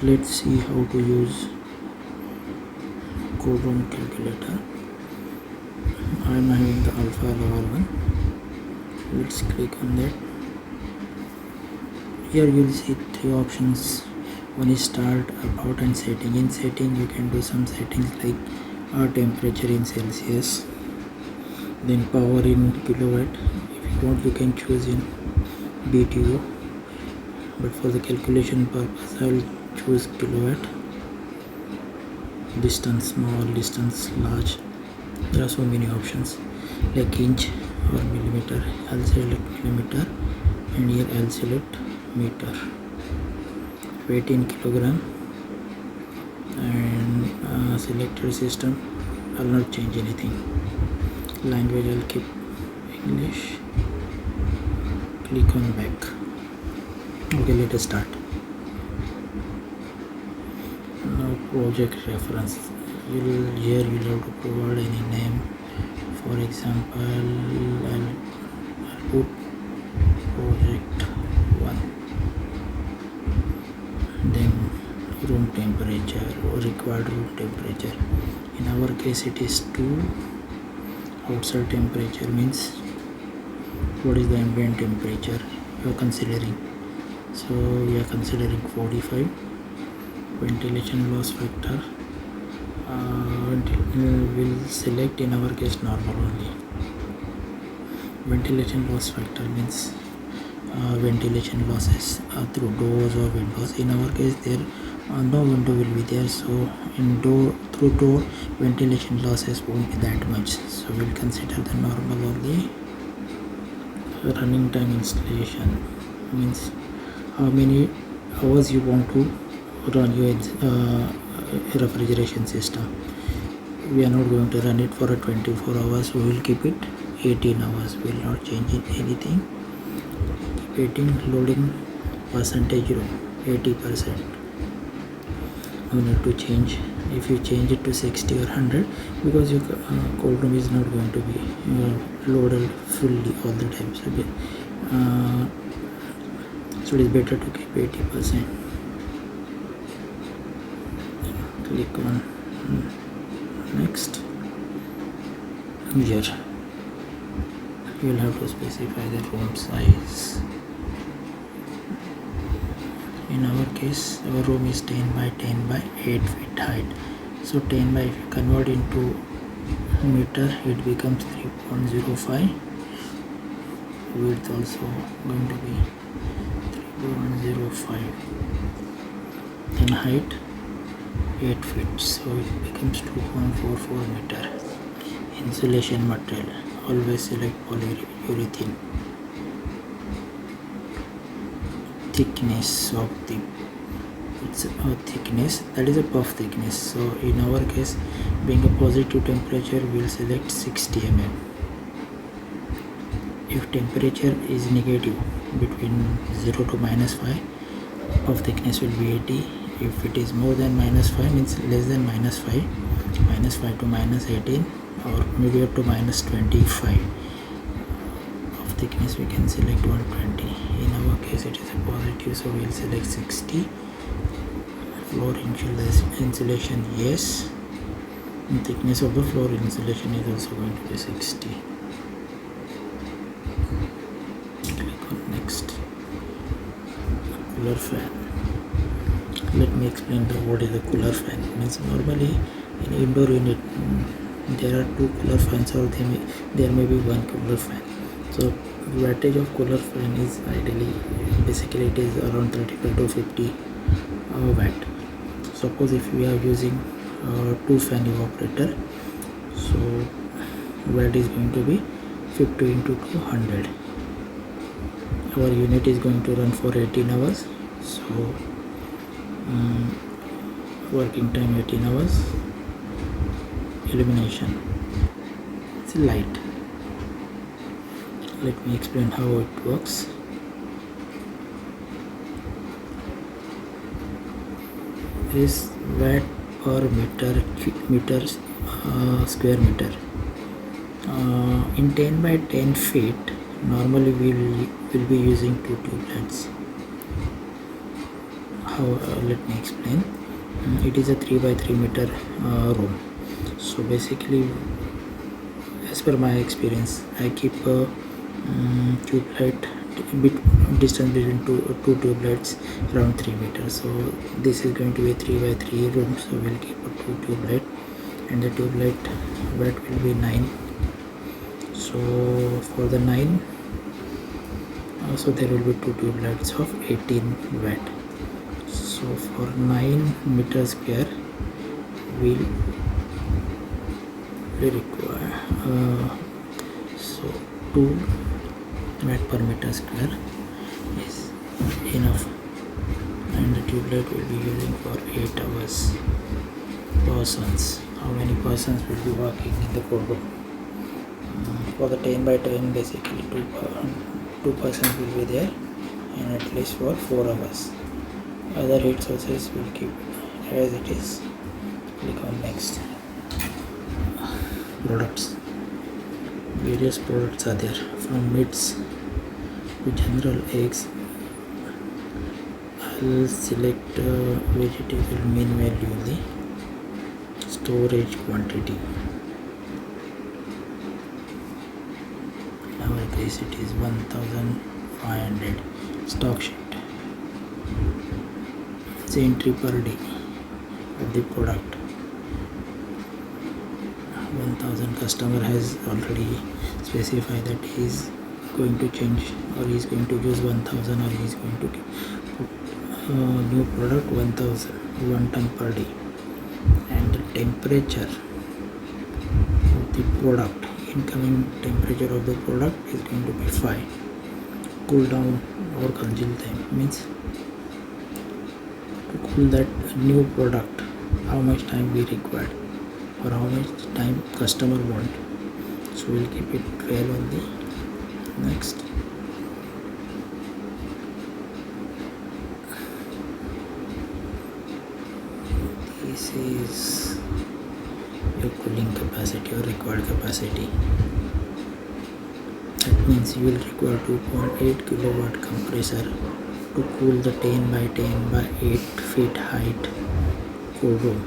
Let's see how to use code room calculator. I am having the Alfa Laval one. Let's click on that. Here you will see three options. One is start, about, and setting. In setting you can do some settings like temperature in Celsius, then power in kilowatt. If you want you can choose in BTU, but for the calculation purpose I will choose kilowatt. Distance small, distance large. There are so many options like inch or millimeter. I'll select millimeter, and here I'll select meter. Weight in kilogram, and selected system. I'll not change anything. Language I'll keep English. Click on back. Okay, let us start. Now project reference. Here you'll have to provide any name. For example, I'll put project 1. Then room temperature or required room temperature. In our case it is 2. Outside temperature means what is the ambient temperature you are considering. So we are considering 45. Ventilation loss factor, will select in our case normal only. Ventilation loss factor means ventilation losses through doors or windows. In our case there no window will be there, so in through door ventilation losses won't be that much, so we'll consider the normal only. Running time installation means how many hours you want to run your refrigeration system. We are not going to run it for a 24 hours, we will keep it 18 hours. We will not change anything. Keep loading percentage room 80%. You need to change. If you change it to 60 or 100, because your cold room is not going to be loaded fully all the time, so it is better to keep 80%. Click on next. Here you will have to specify the room size. In our case our room is 10 by 10 by 8 feet height, so 10 by, if you convert into meter it becomes 3.05. Width also going to be 3.05, and height 8 feet, so it becomes 2.44 meter. Insulation material, always select polyurethane. Thickness of the, it's a thickness, that is a puff thickness. So in our case, being a positive temperature, we'll select 60 mm. If temperature is negative between 0 to -5, puff thickness will be 80. If it is more than -5, means less than -5, -5 to -18, or maybe up to -25 of thickness, we can select 120. In our case it is a positive, so we will select 60. Floor insulation, yes. And thickness of the floor insulation is also going to be 60. Click on next. Cooler fan. Let me explain what is a cooler fan. Means normally in indoor unit there are 2 cooler fans, or there may be 1 cooler fan. So wattage of cooler fan is ideally, basically it is around 35 to 50 watt. Suppose if we are using 2 fan evaporator, so watt is going to be 50 into 200. Our unit is going to run for 18 hours, so working time 18 hours. Illumination, it's light. Let me explain how it works. Is watt per square meter. In 10 by 10 feet, normally we will be using 2 tube lights. how let me explain. It is a 3 by 3 meter room. So basically, as per my experience, I keep a tube light distance between two tube lights around 3 meters. So this is going to be a 3 by 3 room, so we'll keep a 2 tube light, and the tube light watt will be 9. So for the 9, so there will be 2 tube lights of 18 watt. So for 9 meter square we'll require so 2 watt per meter square is enough, and the tube light will be using for 8 hours. Persons, how many persons will be working in the courtroom? For the 10 by 10, basically two persons will be there, and at least for 4 hours. Other heat sources will keep as it is. Click on next. Products. Various products are there, from meats to general eggs. I'll select vegetable mean value, the storage quantity. Nowadays it is 1500. Stock sheet. It's entry per day of the product. 1000. Customer has already specified that he is going to change, or he is going to use 1000, or he is going to put new product 1000, 1 ton per day. And the temperature of the product, incoming temperature of the product is going to be 5. Cool down or congeal time means to cool that new product, how much time we required, or how much time customer want. So we'll keep it 12 on the next. This is your cooling capacity or required capacity. That means you will require 2.8 kilowatt compressor to cool the 10 by 10 by 8 feet height cool room.